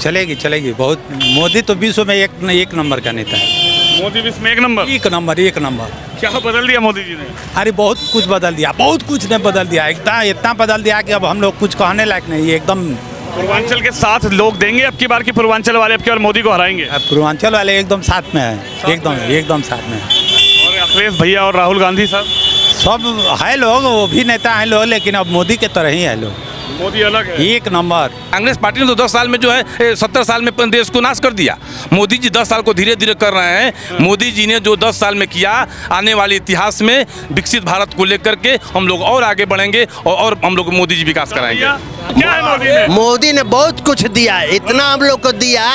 चलेगी चलेगी बहुत। मोदी तो विश्व में एक नंबर का नेता है। मोदी विश्व में एक नंबर। एक नंबर। क्या बदल दिया मोदी जी ने? अरे बहुत कुछ बदल दिया, बहुत कुछ ने बदल दिया, इतना बदल दिया कि अब हम लोग कुछ कहने लायक नहीं है एकदम। पूर्वांचल के साथ लोग देंगे अब की बार की पूर्वांचल वाले अब की बार मोदी को हराएंगे? पूर्वांचल वाले एकदम साथ में है, एकदम साथ में है। और अखिलेश भैया और राहुल गांधी साहब सब है लोग, वो भी नेता हैं लोग, लेकिन अब मोदी के तरह ही है लोग। मोदी अलग है, एक नंबर। कांग्रेस पार्टी ने तो 10 साल में जो है 70 साल में देश को नाश कर दिया। मोदी जी 10 साल को धीरे धीरे कर रहे हैं। मोदी जी ने जो 10 साल में किया, आने वाले इतिहास में विकसित भारत को लेकर के हम लोग और आगे बढ़ेंगे और हम लोग मोदी जी विकास कराएंगे। क्या है मोदी ने? मोदी ने बहुत कुछ दिया, इतना हम लोग को दिया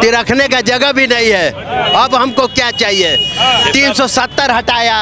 कि रखने का जगह भी नहीं है। अब हमको क्या चाहिए? 370 हटाया,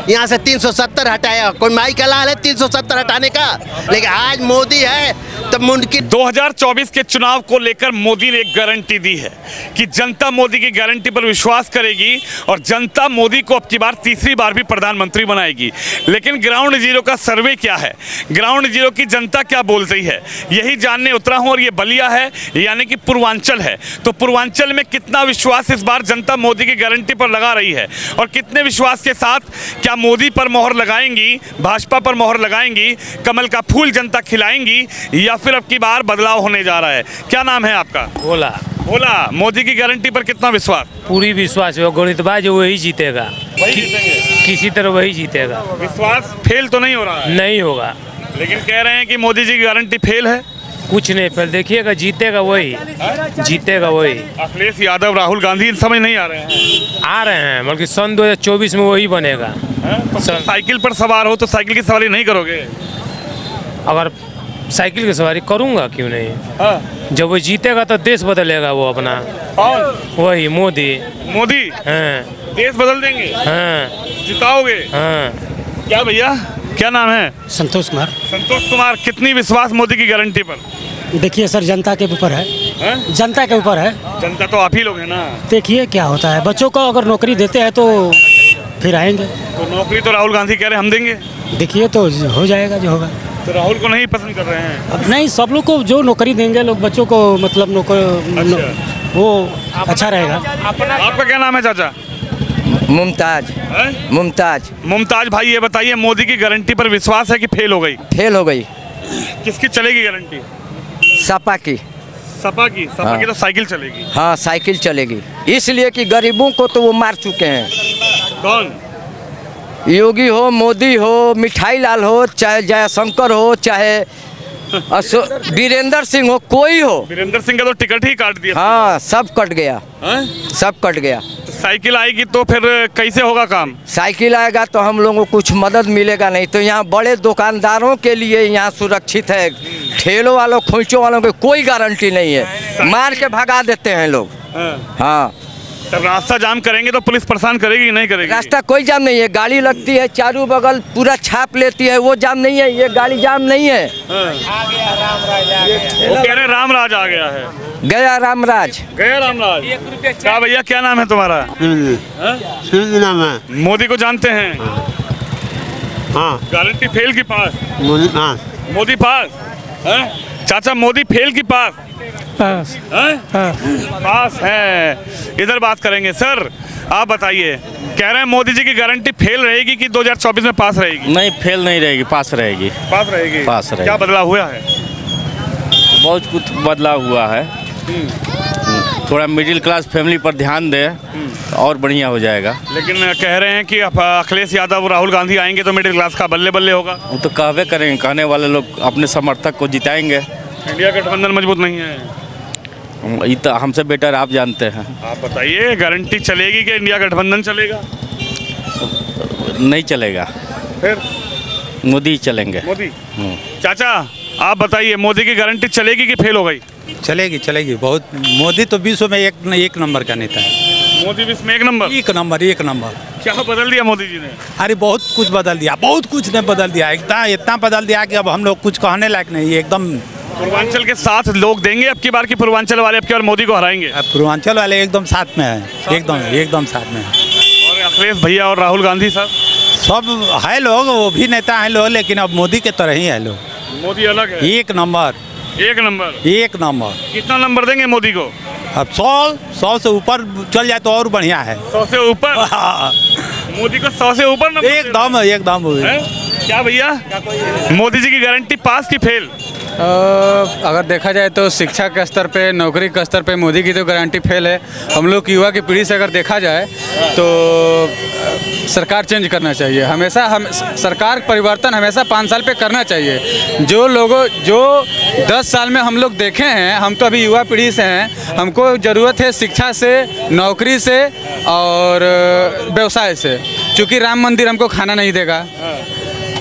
यहाँ से 370 हटाया। कोई माई का लाल है 370 हटाने का? लेकिन आज मोदी है तो मुमकिन। 2024 के चुनाव को लेकर मोदी ने एक गारंटी दी है कि जनता मोदी की गारंटी पर विश्वास करेगी और जनता मोदी को अब की बार तीसरी बार भी प्रधानमंत्री बनाएगी। लेकिन ग्राउंड जीरो का सर्वे क्या है, ग्राउंड जीरो की जनता क्या बोल रही है, यही जानने उतरा हूं। और ये बलिया है, यानी कि पूर्वांचल है। तो पूर्वांचल में कितना विश्वास इस बार जनता मोदी की गारंटी पर लगा रही है और कितने विश्वास के साथ क्या मोदी पर मोहर लगाएंगी, भाजपा पर मोहर लगाएंगी, कमल का फूल जनता खिलाएंगी, या फिर अब की बार बदलाव होने जा रहा है? क्या नाम है आपका? बोला बोला। मोदी की गारंटी पर कितना विश्वास? पूरी विश्वास है, गणितबाज वही जीतेगा, किसी तरह वही जीतेगा। विश्वास फेल तो नहीं हो रहा है? नहीं होगा, लेकिन कह रहे हैं कि मोदी जी की गारंटी फेल है। कुछ नहीं फेल, देखिएगा जीतेगा वही, जीतेगा वही। अखिलेश यादव, राहुल गांधी समझ नहीं आ रहे हैं? आ रहे हैं, बल्कि सन 2024 में वही बनेगा। तो साइकिल पर सवार हो तो साइकिल की सवारी नहीं करोगे? अगर साइकिल की सवारी करूंगा क्यों नहीं? जब वो जीतेगा तो देश बदलेगा वो अपना। कौन? वही मोदी। मोदी? हाँ देश बदल देंगे? हाँ जिताओगे? हाँ। क्या भैया, क्या नाम है? संतोष कुमार। संतोष कुमार। कितनी विश्वास मोदी की गारंटी पर? देखिए सर, जनता के ऊपर है, जनता के ऊपर है। जनता तो आप ही लोग हैं ना। देखिए क्या होता है, बच्चों को अगर नौकरी देते हैं तो फिर आएंगे। तो नौकरी तो राहुल गांधी कह रहे हैं हम देंगे। देखिए तो हो जाएगा जो होगा। तो राहुल को नहीं पसंद कर रहे हैं? अब नहीं, सब लोग को जो नौकरी देंगे लोग, बच्चों को मतलब वो अच्छा रहेगा। आपका क्या नाम है चाचा? मुमताज। मुमताज। मुमताज भाई, ये बताइए मोदी की गारंटी पर विश्वास है कि फेल हो गई? फेल हो गई। किसकी चलेगी गारंटी? सपा की। सपा की? सपा हाँ। की तो साइकिल चलेगी। हाँ, साइकिल चलेगी, इसलिए कि गरीबों को तो वो मार चुके हैं। कौन? योगी हो, मोदी हो, मिठाई लाल हो, चाहे जयशंकर हो, चाहे वीरेंद्र सिंह हो, कोई हो। वीरेंद्र सिंह का तो टिकट ही काट दिया। हाँ, सब कट गया। सब कट गया। तो साइकिल आएगी तो फिर कैसे होगा काम? साइकिल आएगा तो हम लोगों को कुछ मदद मिलेगा नहीं। तो यहाँ बड़े दुकानदारों के लिए यहाँ सुरक्षित है, ठेलों वालों, खोइचों वालों की कोई गारंटी नहीं है, मार के भगा देते हैं लोग। हाँ। तो रास्ता जाम करेंगे तो पुलिस परेशान करेगी नहीं करेगी? रास्ता कोई जाम नहीं है, गाड़ी लगती है चारों बगल, पूरा छाप लेती है, वो जाम नहीं है, ये गाड़ी जाम नहीं है। वो कह रहे रामराज आ गया है। गया रामराज। गया रामराज। क्या भैया, क्या नाम है तुम्हारा? नाम है। मोदी को जानते हैं? हाँ। गारंटी फेल की पास? हाँ। मोदी पास है? चाचा मोदी फेल की पास? पास। पास है। इधर बात करेंगे। सर आप बताइए, कह रहे हैं मोदी जी की गारंटी फेल रहेगी कि 2024 में पास रहेगी? नहीं, फेल नहीं रहेगी, पास रहेगी। पास रहेगी? पास रहेगी। क्या बदलाव हुआ है? बहुत कुछ बदलाव हुआ है। थोड़ा मिडिल क्लास फैमिली पर ध्यान दें तो और बढ़िया हो जाएगा। लेकिन कह रहे हैं कि अखिलेश यादव, राहुल गांधी आएंगे तो मिडिल क्लास का बल्ले बल्ले होगा। वो तो कहवे करेंगे, कहने वाले लोग अपने समर्थक को जिताएंगे। इंडिया गठबंधन मजबूत नहीं है? ये तो हमसे बेटर आप जानते हैं। आप बताइए, गारंटी चलेगी कि इंडिया गठबंधन चलेगा? नहीं चलेगा, फिर मोदी चलेंगे। मोदी। चाचा आप बताइए, मोदी की गारंटी चलेगी कि फेल हो गई? चलेगी चलेगी बहुत। मोदी तो विश्व में एक नंबर का नेता है। मोदी विश्व में एक नंबर। एक नंबर। क्या बदल दिया मोदी जी ने? अरे बहुत कुछ बदल दिया, बहुत कुछ ने बदल दिया, इतना बदल दिया कि अब हम लोग कुछ कहने लायक नहीं है एकदम। पूर्वांचल के साथ लोग देंगे अब की बार की पूर्वांचल वाले अब की बार मोदी को हराएंगे? पूर्वांचल वाले एकदम साथ में है, एकदम साथ में है। और अखिलेश भैया और राहुल गांधी साहब सब है लोग, वो भी नेता हैं लोग, लेकिन अब मोदी के तरह ही है लोग। मोदी अलग है, एक नंबर। एक नंबर। एक नंबर। कितना नंबर देंगे मोदी को? अब 100 से ऊपर चल जाए तो और बढ़िया है। 100 से ऊपर? हाँ। मोदी को 100 से ऊपर नंबर एकदम एकदम। हैं? क्या भैया, मोदी जी की गारंटी पास की फेल? अगर देखा जाए तो शिक्षा के स्तर पे, नौकरी के स्तर पे मोदी की तो गारंटी फेल है। हम लोग की युवा की पीढ़ी से अगर देखा जाए तो सरकार चेंज करना चाहिए। हमेशा हम सरकार परिवर्तन हमेशा 5 साल पे करना चाहिए। जो 10 साल में हम लोग देखे हैं, हम तो अभी युवा पीढ़ी से हैं, हमको ज़रूरत है शिक्षा से, नौकरी से और व्यवसाय से। क्योंकि राम मंदिर हमको खाना नहीं देगा,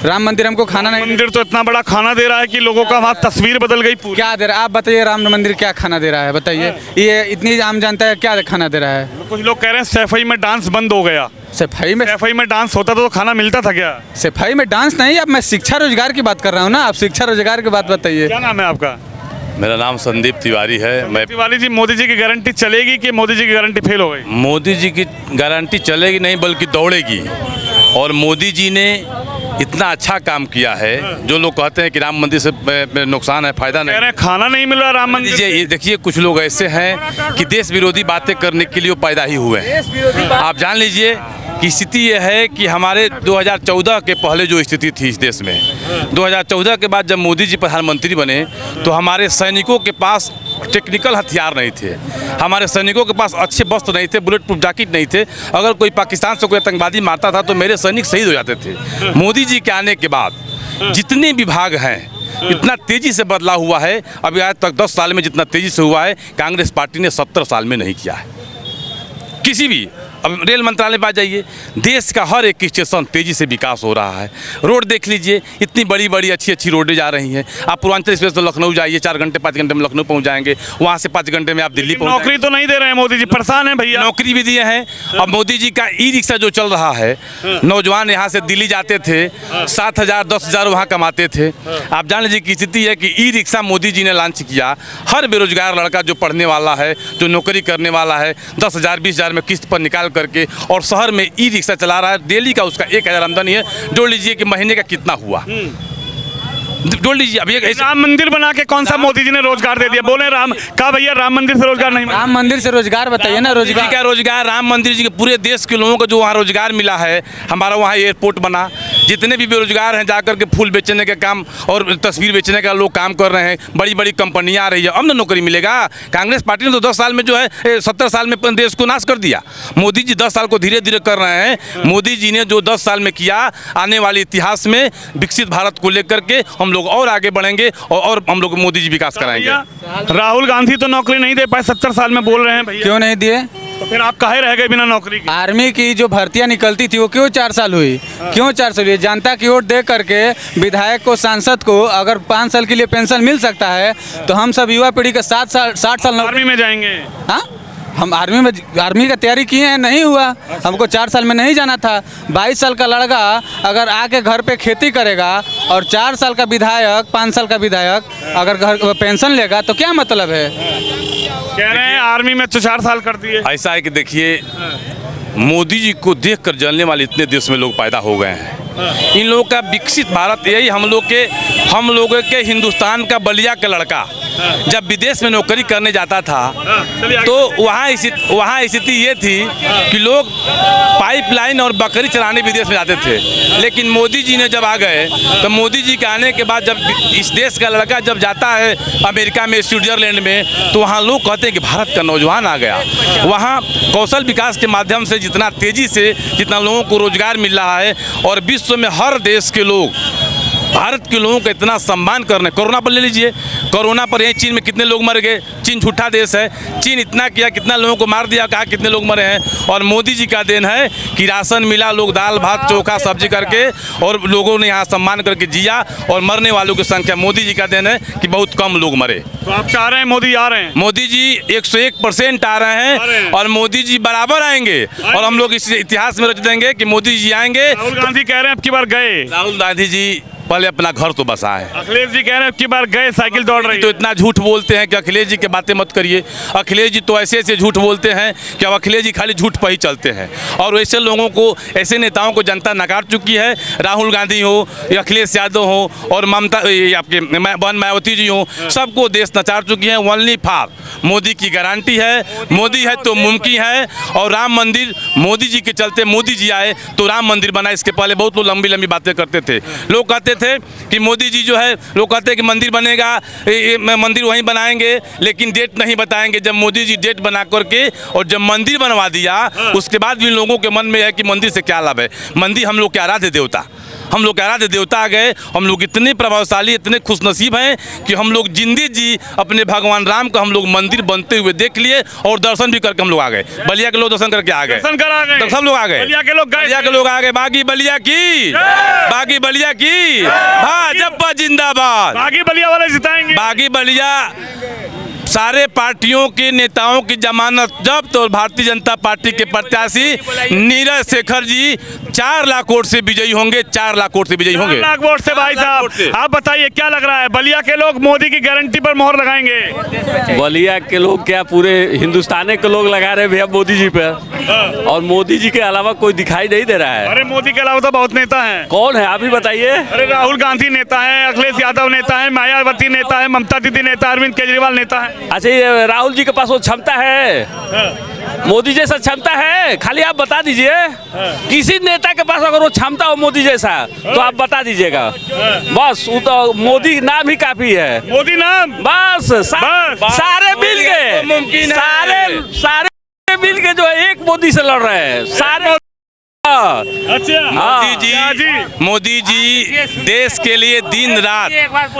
राम मंदिर हमको खाना नहीं। मंदिर तो इतना बड़ा खाना दे रहा है कि लोगों का वहाँ तस्वीर बदल गई पूरी। क्या दे रहा है आप बताइए? राम मंदिर क्या खाना दे रहा है बताइए? ये इतनी आम जनता है क्या खाना दे रहा है? कुछ लोग कह रहे हैं सफाई में डांस बंद हो गया। सफाई में डांस होता तो खाना मिलता था क्या? सफाई में डांस नहीं, अब मैं शिक्षा रोजगार की बात कर रहा हूँ ना। आप शिक्षा रोजगार की बात बताइए। क्या नाम है आपका? मेरा नाम संदीप तिवारी है। मैं तिवारी जी, मोदी जी की गारंटी चलेगी कि मोदी जी की गारंटी फेल हो गई? मोदी जी की गारंटी चलेगी नहीं बल्कि दौड़ेगी। और मोदी जी ने इतना अच्छा काम किया है। जो लोग कहते हैं कि राम मंदिर से नुकसान है, फायदा नहीं, कह रहे हैं खाना नहीं मिल रहा राम मंदिर। ये देखिए, कुछ लोग ऐसे हैं कि देश विरोधी बातें करने के लिए वो पैदा ही हुए हैं। आप जान लीजिए कि स्थिति ये है कि हमारे 2014 के पहले जो स्थिति थी इस देश में, 2014 के बाद जब मोदी जी प्रधानमंत्री बने तो हमारे सैनिकों के पास टेक्निकल हथियार नहीं थे, हमारे सैनिकों के पास अच्छे वस्त्र नहीं थे, बुलेट प्रूफ जैकेट नहीं थे। अगर कोई पाकिस्तान से कोई आतंकवादी मारता था तो मेरे सैनिक शहीद हो जाते थे। मोदी जी के आने के बाद जितने विभाग हैं, इतना तेज़ी से बदलाव हुआ है। अभी आज तक 10 साल में जितना तेज़ी से हुआ है, कांग्रेस पार्टी ने 70 साल में नहीं किया है किसी भी। अब रेल मंत्रालय में आ जाइए, देश का हर एक स्टेशन तेज़ी से विकास हो रहा है। रोड देख लीजिए, इतनी बड़ी बड़ी अच्छी अच्छी रोडें जा रही हैं। आप पूर्वांचल एक्सप्रेस तो लखनऊ जाइए, 4 घंटे 5 घंटे में लखनऊ पहुंच जाएंगे, वहाँ से 5 घंटे में आप दिल्ली पहुँच। नौकरी तो नहीं दे रहे हैं मोदी जी, परेशान है भैया। नौकरी भी दिए हैं। अब मोदी जी का ई रिक्शा जो चल रहा है, नौजवान यहाँ से दिल्ली जाते थे, 7,000 10,000 वहाँ कमाते थे। आप जान लीजिए की स्थिति है कि ई रिक्शा मोदी जी ने लॉन्च किया। हर बेरोजगार लड़का जो पढ़ने वाला है, जो नौकरी करने वाला है, 10,000 20,000 में किस्त पर निकाल करके और शहर में ई रिक्शा चला रहा है। डेली का उसका 1,000 आमदनी है। जोड़ लीजिए कि महीने का कितना हुआ, जोड़ लीजिए। अब ये राम मंदिर बना के कौन सा मोदी जी ने रोजगार दे दिया? बोले राम का भैया, राम मंदिर से रोजगार नहीं मिला। राम मंदिर से रोजगार बताइए ना। रोजगार का रोजगार, राम मंदिर जी के पूरे देश के लोगों को जो वहाँ रोजगार मिला है, हमारा वहाँ एयरपोर्ट बना, जितने भी बेरोजगार हैं जाकर के फूल बेचने का काम और तस्वीर बेचने का लोग काम कर रहे हैं। बड़ी बड़ी कंपनियाँ आ रही है, अब ना नौकरी मिलेगा। कांग्रेस पार्टी ने तो 10 साल में जो है 70 साल में देश को नाश कर दिया। मोदी जी 10 साल को धीरे धीरे कर रहे हैं। मोदी जी ने जो 10 साल में किया, आने वाले इतिहास में विकसित भारत को लेकर के हम लोग और आगे बढ़ेंगे और हम लोग मोदी जी विकास कराएंगे। राहुल गांधी तो नौकरी नहीं दे पाए, 70 साल में बोल रहे हैं भैया। क्यों नहीं दिए? तो फिर आप काहे रह गए बिना नौकरी के? आर्मी की जो भर्तियां निकलती थी वो क्यों 4 साल हुई? क्यों 4 साल हुई? जनता की वोट दे करके विधायक को, सांसद को अगर 5 साल के लिए पेंशन मिल सकता है तो हम सब युवा पीढ़ी के 60 साल आर्मी में जाएंगे। हाँ, हम आर्मी का तैयारी किए हैं, नहीं हुआ। हमको 4 साल में नहीं जाना था। 22 साल का लड़का अगर आके घर पे खेती करेगा और 4 साल का विधायक, 5 साल का विधायक अगर घर पेंशन लेगा तो क्या मतलब है? कह रहे हैं आर्मी में तो 4 साल कर दिए। ऐसा है कि देखिए, मोदी जी को देखकर जलने वाले इतने देश में लोग पैदा हो गए हैं। इन लोगों का विकसित भारत, यही हम लोगों के हिंदुस्तान का बलिया का लड़का जब विदेश में नौकरी करने जाता था तो वहाँ स्थिति ये थी कि लोग पाइपलाइन और बकरी चराने विदेश में जाते थे। लेकिन मोदी जी ने जब आ गए तो मोदी जी के आने के बाद जब इस देश का लड़का जब जाता है अमेरिका में, स्विट्जरलैंड में, तो वहाँ लोग कहते हैं कि भारत का नौजवान आ गया। वहाँ कौशल विकास के माध्यम से जितना तेज़ी से जितना लोगों को रोजगार मिल रहा है और विश्व में हर देश के लोग भारत के लोगों का इतना सम्मान करने। कोरोना पर ले लीजिए, कोरोना पर यही चीन में कितने लोग मर गए। चीन झूठा देश है, चीन इतना किया, कितना लोगों को मार दिया, कहा कितने लोग मरे हैं। और मोदी जी का देन है कि राशन मिला, लोग दाल भात चोखा सब्जी करके और लोगों ने यहाँ सम्मान करके जिया। और मरने वालों की संख्या मोदी जी का देन है कि बहुत कम लोग मरे। तो आप चाह रहे हैं मोदी आ रहे हैं? मोदी जी 101% आ रहे हैं और मोदी जी बराबर आएंगे और हम लोग इस इतिहास में रच देंगे कि मोदी जी आएंगे। राहुल गांधी कह रहे हैं अब की बार गए। राहुल गांधी जी पहले अपना घर तो बसाएं। अखिलेश जी कह रहे हैं कि बार गए साइकिल दौड़ रही तो इतना झूठ बोलते हैं कि अखिलेश जी की बातें मत करिए। अखिलेश जी तो ऐसे ऐसे झूठ बोलते हैं कि अब अखिलेश जी खाली झूठ पर ही चलते हैं। और ऐसे लोगों को, ऐसे नेताओं को जनता नकार चुकी है। राहुल गांधी हो या अखिलेश यादव हो और ममता आपके बहन मायावती जी हो, सबको देश नचार चुकी है। ओनली फॉर मोदी की गारंटी है, मोदी है तो मुमकिन है। और राम मंदिर मोदी जी के चलते, मोदी जी आए तो राम मंदिर बना। इसके पहले बहुत लोग लंबी लंबी बातें करते थे। लोग कहते थे कि मोदी जी जो है, लोग कहते हैं कि मंदिर बनेगा, मंदिर वहीं बनाएंगे, लेकिन डेट नहीं बताएंगे। जब मोदी जी डेट बना करके और जब मंदिर बनवा दिया, उसके बाद भी लोगों के मन में है कि मंदिर से क्या लाभ है। मंदिर हम लोग के आराध्य देवता, हम लोग के आराध्य देवता आ गए। हम लोग इतने प्रभावशाली, इतने खुशनसीब हैं कि हम लोग जिंदगी जी अपने भगवान राम का हम लोग मंदिर बनते हुए देख लिए और दर्शन भी करके हम लोग आ गए। बलिया के लोग दर्शन करके आ गए, दर्शन करा गए, सब लोग आ गए, बलिया के लोग गए, बलिया के लोग आ गए। बागी बलिया की, बागी बलिया की, भाजपा जिंदाबाद। बागी बलिया वाले जिताएंगे। बागी बलिया सारे पार्टियों के नेताओं की जमानत जब्त और भारतीय जनता पार्टी के प्रत्याशी नीरज शेखर जी 4 लाख वोट से विजयी होंगे। 4 लाख वोट से विजयी होंगे। 4 लाख वोट से भाई साहब। आप बताइए क्या लग रहा है, बलिया के लोग मोदी की गारंटी पर मोहर लगाएंगे? बलिया के लोग क्या, पूरे हिंदुस्तान के लोग लगा रहे भैया मोदी जी पे, और मोदी जी के अलावा कोई दिखाई नहीं दे रहा है। अरे मोदी के अलावा तो बहुत नेता हैं। कौन है आप ही बताइए? अरे राहुल गांधी नेता है, अखिलेश यादव नेता है, मायावती नेता है, ममता दीदी नेता है, अरविंद केजरीवाल नेता है। अच्छा, ये राहुल जी के पास वो क्षमता है, मोदी जैसा क्षमता है? खाली आप बता दीजिए, किसी नेता के पास अगर वो क्षमता हो मोदी जैसा तो आप बता दीजिएगा। बस वो तो मोदी नाम ही काफी है। मोदी नाम बस, सारे मिल गए, सारे मिल के जो है एक मोदी से लड़ रहे हैं सारे। अच्छा, मोदी जी देश के लिए दिन रात,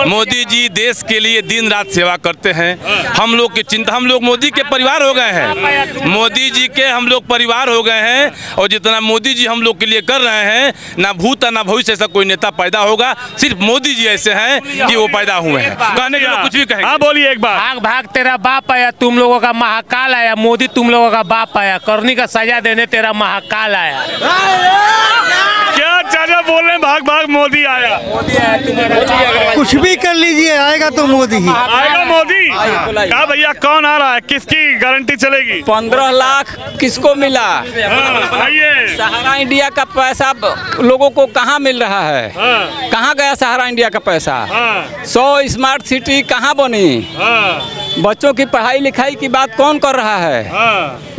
मोदी जी देश के लिए दिन रात सेवा करते हैं। हम लोग की चिंता, हम लोग मोदी के परिवार हो गए हैं, मोदी जी के हम लोग परिवार हो गए हैं। और जितना मोदी जी हम लोग के लिए कर रहे हैं, ना भूत ना भविष्य ऐसा कोई नेता पैदा होगा। सिर्फ मोदी जी ऐसे हैं कि वो पैदा हुए हैं। कहने के लोग कुछ भी कहें। हाँ बोलिए एक बार। भाग भाग तेरा बाप आया, तुम लोगों का महाकाल आया। मोदी तुम लोगों का बाप आया, करनी का सजा देने तेरा महाकाल आया। क्या चाचा बोल रहे हैं, भाग भाग मोदी आया? कुछ भी कर लीजिए, आएगा तो मोदी ही आएगा। मोदी क्या भैया, कौन आ रहा है, किसकी गारंटी चलेगी? 15 लाख किसको मिला? आइए। सहारा इंडिया का पैसा लोगों को कहाँ मिल रहा है? कहाँ गया सहारा इंडिया का पैसा? 100 स्मार्ट सिटी कहाँ बनी? बच्चों की पढ़ाई लिखाई की बात कौन कर रहा है?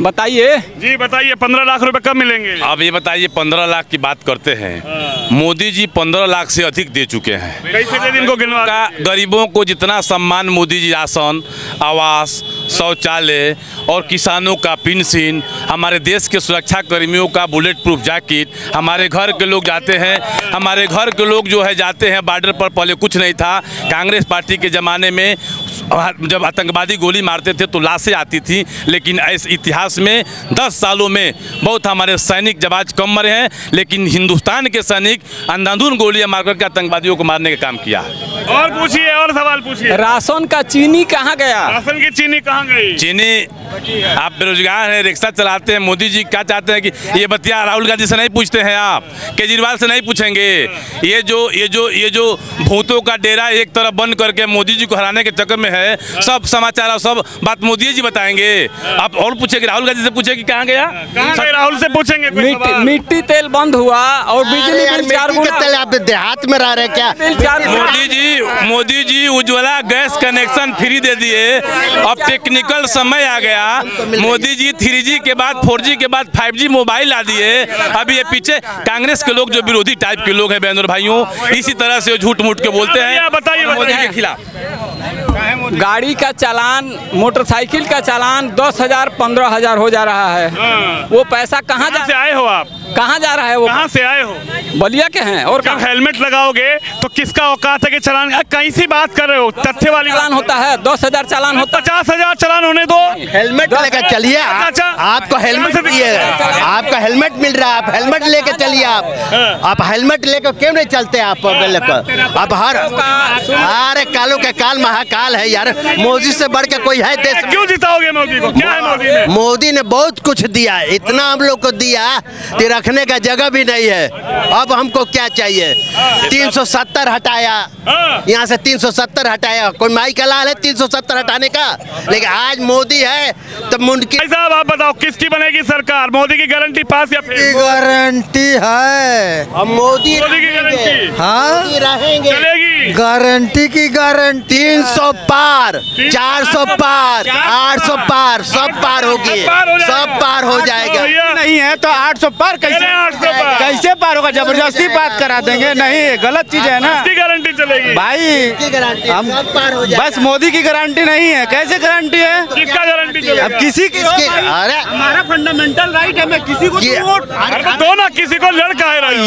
बताइए जी, बताइए 15 लाख रुपए कब मिलेंगे? अब ये बताइए, 15 लाख की बात करते हैं, मोदी जी 15 लाख से अधिक दे चुके हैं। कैसे दे दिन को गिनवा? गरीबों को जितना सम्मान मोदी जी, राशन, आवास, शौचालय और किसानों का पेंशन, हमारे देश के सुरक्षा कर्मियों का बुलेट प्रूफ जैकेट, हमारे घर के लोग जाते हैं, हमारे घर के लोग जो है जाते हैं बॉर्डर पर। पहले कुछ नहीं था, कांग्रेस पार्टी के ज़माने में जब आतंकवादी गोली मारते थे तो लाशें आती थी, लेकिन इस इतिहास में 10 सालों में बहुत हमारे सैनिक जवान कम मरे हैं, लेकिन हिंदुस्तान के सैनिक अंधाधुंध गोलियां मार करके आतंकवादियों को मारने का काम किया। और पूछिए, और सवाल पूछिए। राशन का चीनी कहाँ गया? राशन की चीनी कहाँ गई? चीनी, आप बेरोजगार हैं, रिक्शा चलाते हैं, मोदी जी क्या चाहते हैं कि ये बतिया राहुल गांधी से नहीं पूछते हैं, आप केजरीवाल से नहीं पूछेंगे। ये जो भूतों का डेरा एक तरफ बंद करके मोदी जी को हराने के चक्कर में है, सब समाचार और सब बात मोदी जी बताएंगे। आप और पूछेंगे, राहुल गांधी से पूछे कि कहाँ गया? राहुल से पूछेंगे। मिट्टी तेल बंद हुआ और बिजली बिल 4 गुना। आप देहात में रह रहे क्या? Modi ji Ujjwala gas connection free दे दिए। अब टेक्निकल समय आ गया, मोदी जी 3G के बाद 4G के बाद 5G मोबाइल ला दिए। अभी ये पीछे कांग्रेस के लोग जो विरोधी टाइप के लोग हैं बहनों भाइयों, इसी तरह से झूठ मूठ के बोलते हैं मोदी के खिलाफ। गाड़ी का चालान, मोटरसाइकिल का चालान 10,000 15,000 हो जा रहा है। वो पैसा कहाँ से आए हो आप? कहाँ जा रहा है वो? कहाँ से आए हो? बलिया के हैं। और जब हेलमेट लगाओगे तो किसका औकात है कि चालान? कहीं सी बात कर रहे हो, तथ्य वाली चालान होता है। 10,000 चालान होता है। 50,000 चालान होने दो। हेलमेट लेकर चलिए। आपको हेलमेट आपका हेलमेट मिल रहा है, आप हेलमेट लेके चलिए। आप हेलमेट लेकर क्यों नहीं चलते? आप अब अरे कालों का काल महाकाल है यार, मोदी से बढ़ के कोई है देश? क्यों जिताओगे मोदी को? क्या है मोदी में? मोदी ने बहुत कुछ दिया, इतना हम लोग को दिया कि रखने का जगह भी नहीं है। अब हमको क्या चाहिए? 370 हटाया, यहाँ से 370 हटाया। कोई माई का लाल है 370 हटाने का? लेकिन आज मोदी है तो मुंडकी। साहब आप बताओ किसकी बनेगी सरकार? मोदी की गारंटी पास या फेल? गारंटी है। अब मोदी की गारंटी? हाँ रहेंगे, चलेगी। गारंटी की गारंटी। 300 पार, 400 पार, 800 पार, सब पार होगी, सब पार हो जाएगा। नहीं है तो 800 पार कैसे? 800 पार कैसे पार होगा? जबरदस्ती बात करा देंगे? नहीं, गलत चीज है ना किसकी गारंटी चलेगी भाई। हम सब पार हो जाएगा। बस मोदी की गारंटी नहीं है। कैसे गारंटी है? किसका गारंटी चलेगा? अब किसी की अरे हमारा फंडामेंटल राइट है, मैं किसी को वोट अरे तो दो ना, किसी को लड़का है रही हो।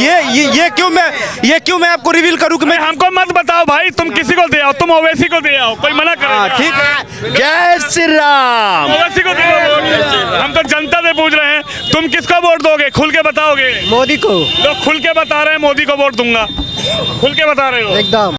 ये क्यों मैं आपको रिवील करूं कि मैं हमको मत बताओ भाई, तुम किसी को दे आओ, तुम ओवैसी को दे आओ, कोई मना करेगा? ठीक है। जय श्री राम। ओवैसी को दे आओ वोट। हम तो जनता से पूछ रहे हैं, तुम किसको वोट दोगे? खुल के बताओगे? मोदी को लोग खुल के बता रहे हैं मोदी को वोट दूंगा, खुल के बता रहे हो एकदम।